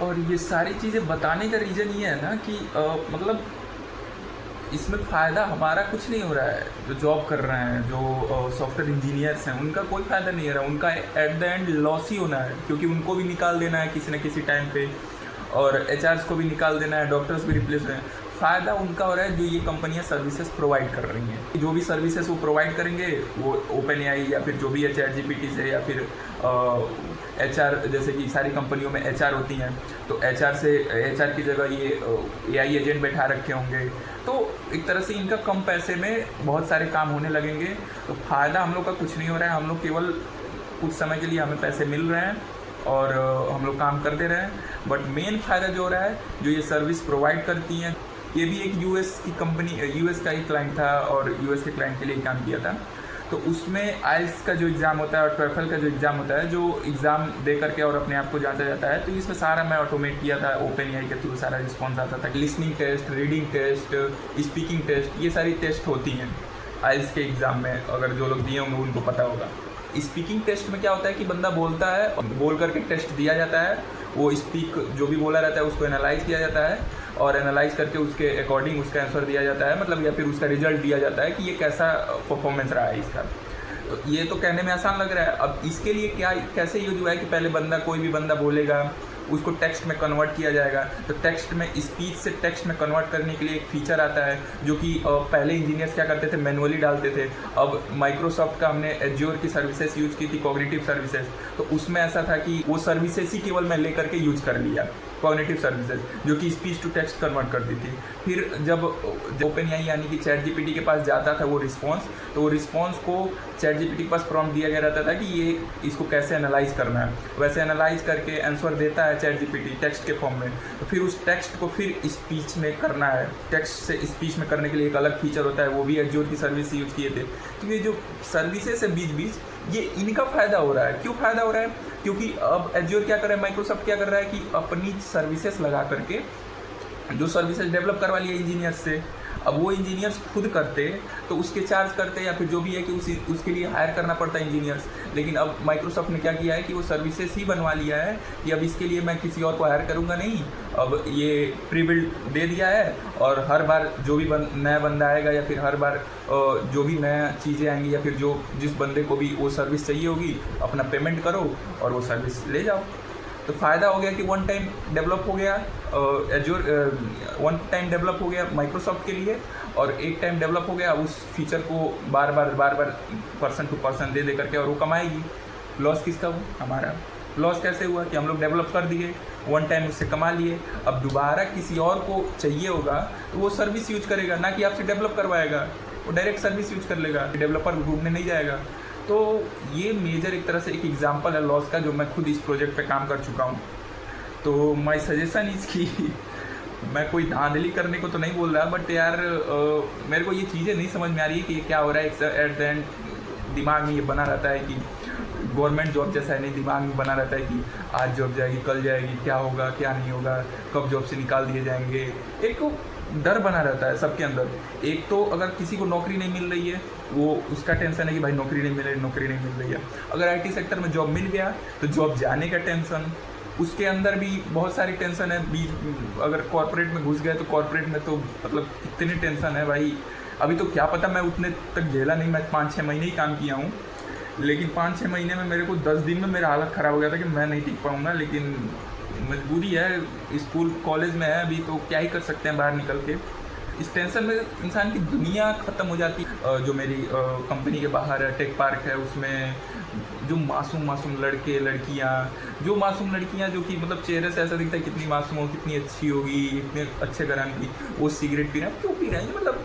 और ये सारी चीज़ें बताने का रीज़न ये है ना कि मतलब इसमें फ़ायदा हमारा कुछ नहीं हो रहा है। जो जॉब कर रहे हैं, जो सॉफ्टवेयर इंजीनियर्स हैं, उनका कोई फ़ायदा नहीं हो रहा है। उनका एट द एंड लॉस ही होना है, क्योंकि उनको भी निकाल देना है किसी न किसी टाइम पे, और एचआर्स को भी निकाल देना है, डॉक्टर्स भी रिप्लेस हैं। फ़ायदा उनका हो रहा है जो ये कंपनियां सर्विसेज प्रोवाइड कर रही हैं। जो भी सर्विसेज वो प्रोवाइड करेंगे, वो ओपन एआई या फिर जो भी है चैट जीपीटी से, या फिर एचआर, जैसे कि सारी कंपनियों में एचआर होती हैं, तो एचआर की जगह ये एआई एजेंट बैठा रखे होंगे। तो एक तरह से इनका कम पैसे में बहुत सारे काम होने लगेंगे। तो फ़ायदा हम लोग का कुछ नहीं हो रहा है। हम लोग केवल कुछ समय के लिए हमें पैसे मिल रहे हैं और हम लोग काम कर दे रहे हैं। बट मेन फ़ायदा जो हो रहा है, जो ये सर्विस प्रोवाइड करती हैं, ये भी एक यूएस की कंपनी, यूएस का ही क्लाइंट था और यूएस के क्लाइंट के लिए काम किया था। तो उसमें आइल्स का जो एग्ज़ाम होता है और टॉफल का जो एग्ज़ाम होता है, जो एग्ज़ाम दे करके और अपने आप को जांचा जाता है, तो इसमें सारा मैं ऑटोमेट किया था। ओपन एआई के थ्रू सारा रिस्पॉन्स आता था। Listening test, reading test, speaking test, ये सारी टेस्ट होती हैं आइल्स के एग्ज़ाम में। अगर जो लोग दिए होंगे उनको पता होगा। स्पीकिंग टेस्ट में क्या होता है कि बंदा बोलता है और बोल करके टेस्ट दिया जाता है। वो स्पीक जो भी बोला रहता है उसको एनालाइज किया जाता है, और एनालाइज करके उसके अकॉर्डिंग उसका आंसर दिया जाता है, मतलब, या फिर उसका रिजल्ट दिया जाता है कि ये कैसा परफॉर्मेंस रहा है इसका। तो ये तो कहने में आसान लग रहा है। अब इसके लिए क्या कैसे यूज हुआ है कि पहले कोई भी बंदा बोलेगा, उसको टेक्स्ट में कन्वर्ट किया जाएगा। तो टेक्स्ट में, स्पीच से टेक्स्ट में कन्वर्ट करने के लिए एक फीचर आता है, जो कि पहले इंजीनियर्स क्या करते थे, मैनुअली डालते थे। अब माइक्रोसॉफ्ट का हमने एज्योर की सर्विसेज यूज़ की थी, कॉग्निटिव सर्विसेज। तो उसमें ऐसा था कि वो सर्विसेज ही केवल मैं ले करके यूज कर लिया, कॉग्निटिव सर्विसेज, जो कि स्पीच टू टेक्स्ट कन्वर्ट करती थी। फिर जब ओपन एआई यानी कि चैट जीपीटी के पास जाता था वो रिस्पॉन्स, तो वो रिस्पॉन्स को चैट जीपीटी के पास प्रॉम्प्ट दिया गया रहता था कि ये इसको कैसे एनालाइज करना है। वैसे एनालाइज करके आंसर देता है चैट जीपीटी टेक्स्ट के फॉर्म में। तो फिर उस टेक्स्ट को फिर स्पीच में करना है। टेक्स्ट से स्पीच में करने के लिए एक अलग फीचर होता है, वो भी एज्योर की सर्विस यूज किए थे। तो ये जो सर्विसेज है बीच बीच, ये इनका फ़ायदा हो रहा है। क्यों फ़ायदा हो रहा है? क्योंकि अब एज्योर क्या कर रहा है, माइक्रोसॉफ्ट क्या कर रहा है कि अपनी सर्विसेज लगा करके जो सर्विसेज डेवलप करवा लिया इंजीनियर्स से, अब वो इंजीनियर्स खुद करते तो उसके चार्ज करते, या फिर जो भी है कि उसके लिए हायर करना पड़ता है इंजीनियर्स। लेकिन अब माइक्रोसॉफ्ट ने क्या किया है कि वो सर्विसेज ही बनवा लिया है कि अब इसके लिए मैं किसी और को हायर करूँगा नहीं। अब ये प्री बिल्ड दे दिया है, और हर बार जो भी नया बंदा आएगा, या फिर हर बार जो भी नया चीज़ें आएंगी, या फिर जिस बंदे को भी वो सर्विस चाहिए होगी, अपना पेमेंट करो और वो सर्विस ले जाओ। तो फ़ायदा हो गया कि वन टाइम डेवलप हो गया एज्योर, वन टाइम डेवलप हो गया माइक्रोसॉफ्ट के लिए, और एक टाइम डेवलप हो गया। उस फीचर को बार बार पर्सन टू पर्सन दे करके, और वो कमाएगी। लॉस किसका हुआ? हमारा। लॉस कैसे हुआ कि हम लोग डेवलप कर दिए, वन टाइम उससे कमा लिए, अब दोबारा किसी और को चाहिए होगा तो वो सर्विस यूज करेगा, ना कि आपसे डेवलप करवाएगा। वो डायरेक्ट सर्विस यूज कर लेगा, डेवलपर ढूंढने नहीं जाएगा। तो ये मेजर एक तरह से एक एग्जांपल है लॉस का, जो मैं खुद इस प्रोजेक्ट पे काम कर चुका हूँ। तो माय सजेशन इसकी मैं कोई धांधली करने को तो नहीं बोल रहा, बट यार मेरे को ये चीज़ें नहीं समझ में आ रही है कि क्या हो रहा है। एट द एंड दिमाग में ये बना रहता है कि गवर्नमेंट जॉब जैसा है नहीं, दिमाग में बना रहता है कि आज जॉब जाएगी, कल जाएगी, क्या होगा क्या नहीं होगा, कब जॉब से निकाल दिए जाएंगे। एक डर बना रहता है सबके अंदर। एक तो अगर किसी को नौकरी नहीं मिल रही है, वो उसका टेंशन है कि भाई नौकरी नहीं मिल रही है। अगर आईटी सेक्टर में जॉब मिल गया तो जॉब जाने का टेंशन, उसके अंदर भी बहुत सारी टेंशन है। बीच अगर कॉर्पोरेट में घुस गए तो कॉर्पोरेट में तो मतलब कितनी टेंशन है भाई। अभी तो क्या पता, मैं उतने तक झेला नहीं, मैं 5-6 महीने ही काम किया हूँ, लेकिन 5-6 महीने में मेरे को 10 दिन में मेरा हालत ख़राब हो गया था कि मैं नहीं टिक पाऊँगा। लेकिन मजबूरी है, स्कूल कॉलेज में है अभी, तो क्या ही कर सकते हैं बाहर निकल के। इस टेंशन में इंसान की दुनिया ख़त्म हो जाती है। जो मेरी कंपनी के बाहर है, टेक पार्क है, उसमें जो मासूम लड़के लड़कियाँ, जो कि मतलब चेहरे से ऐसा दिखता है कितनी मासूम हो, कितनी अच्छी होगी, इतने अच्छे घराने की, वो सिगरेट पी रहे हैं। क्यों पी रहे हैं? मतलब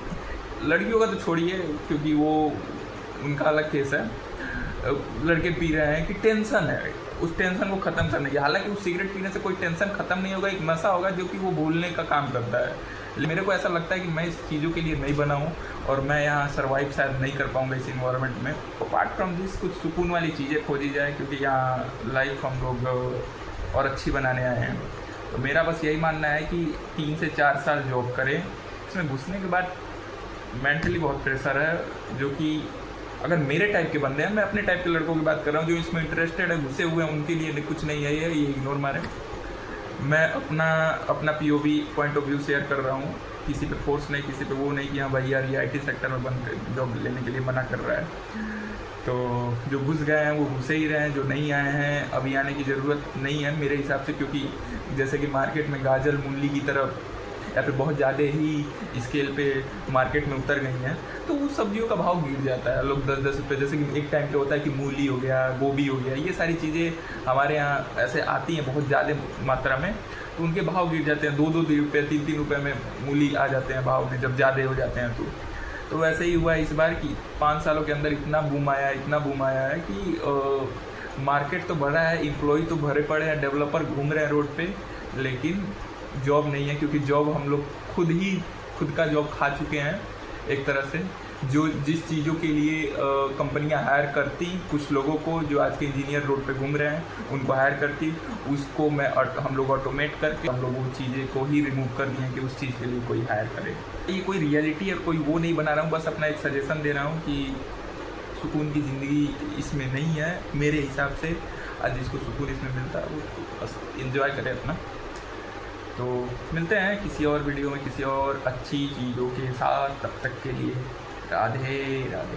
लड़कियों का तो छोड़िए, क्योंकि वो उनका अलग केस है। लड़के पी रहे हैं कि टेंशन है, उस टेंशन को ख़त्म करने की। हालांकि उस सिगरेट पीने से कोई टेंशन ख़त्म नहीं होगा, एक नशा होगा जो कि वो भूलने का काम करता है। लेकिन मेरे को ऐसा लगता है कि मैं इस चीज़ों के लिए नहीं बना हूँ, और मैं यहाँ सर्वाइव शायद नहीं कर पाऊँगा इस इन्वायरमेंट में। अपार्ट फ्रॉम दिस कुछ सुकून वाली चीज़ें खोजी जाए, क्योंकि यहाँ लाइफ हम लोग और अच्छी बनाने आए हैं। तो मेरा बस यही मानना है कि 3 से 4 साल जॉब करें। इसमें घुसने के बाद मेंटली बहुत प्रेशर है, जो कि अगर मेरे टाइप के बंदे हैं, मैं अपने टाइप के लड़कों की बात कर रहा हूँ जो इसमें इंटरेस्टेड है, घुसे हुए हैं, उनके लिए कुछ नहीं है, ये इग्नोर मारें। मैं अपना अपना POV point of view share कर रहा हूँ, किसी पे फोर्स नहीं, किसी पे वो नहीं कि हाँ भाई यार ये आईटी सेक्टर में बंद जॉब लेने के लिए मना कर रहा है। तो जो घुस गए हैं वो घुसे ही रहे हैं, जो नहीं आए हैं अभी आने की ज़रूरत नहीं है मेरे हिसाब से, क्योंकि जैसे कि मार्केट में गाजर मूली की तरफ या फिर बहुत ज़्यादा ही स्केल पे मार्केट में उतर गई हैं, तो उस सब्जियों का भाव गिर जाता है। लोग 10-10 रुपये, जैसे कि एक टाइम पे होता है कि मूली हो गया, गोभी हो गया, ये सारी चीज़ें हमारे यहाँ ऐसे आती हैं बहुत ज़्यादा मात्रा में, तो उनके भाव गिर जाते हैं। 2-2 रुपये 3-3 रुपये में मूली आ जाते हैं भाव में, जब ज़्यादा हो जाते हैं तो वैसे ही हुआ इस बार कि 5 सालों के अंदर इतना बूम आया है कि मार्केट तो बढ़ा है, एम्प्लॉय तो भरे पड़े हैं, डेवलपर घूम रहे हैं रोड पे, लेकिन जॉब नहीं है, क्योंकि जॉब हम लोग खुद का जॉब खा चुके हैं एक तरह से। जो जिस चीज़ों के लिए कंपनियां हायर करती कुछ लोगों को, जो आज के इंजीनियर रोड पे घूम रहे हैं उनको हायर करती, उसको हम लोग ऑटोमेट करके हम लोग वो चीज़ें को ही रिमूव कर दिए कि उस चीज़ के लिए कोई हायर करे। ये कोई रियलिटी और कोई वो नहीं बना रहा हूँ, बस अपना एक सजेशन दे रहा हूँ कि सुकून की ज़िंदगी इसमें नहीं है मेरे हिसाब से। आज जिसको सुकून इसमें मिलता है वो बस इन्जॉय करे अपना। तो मिलते हैं किसी और वीडियो में किसी और अच्छी चीज़ों के साथ, तब तक के लिए राधे राधे।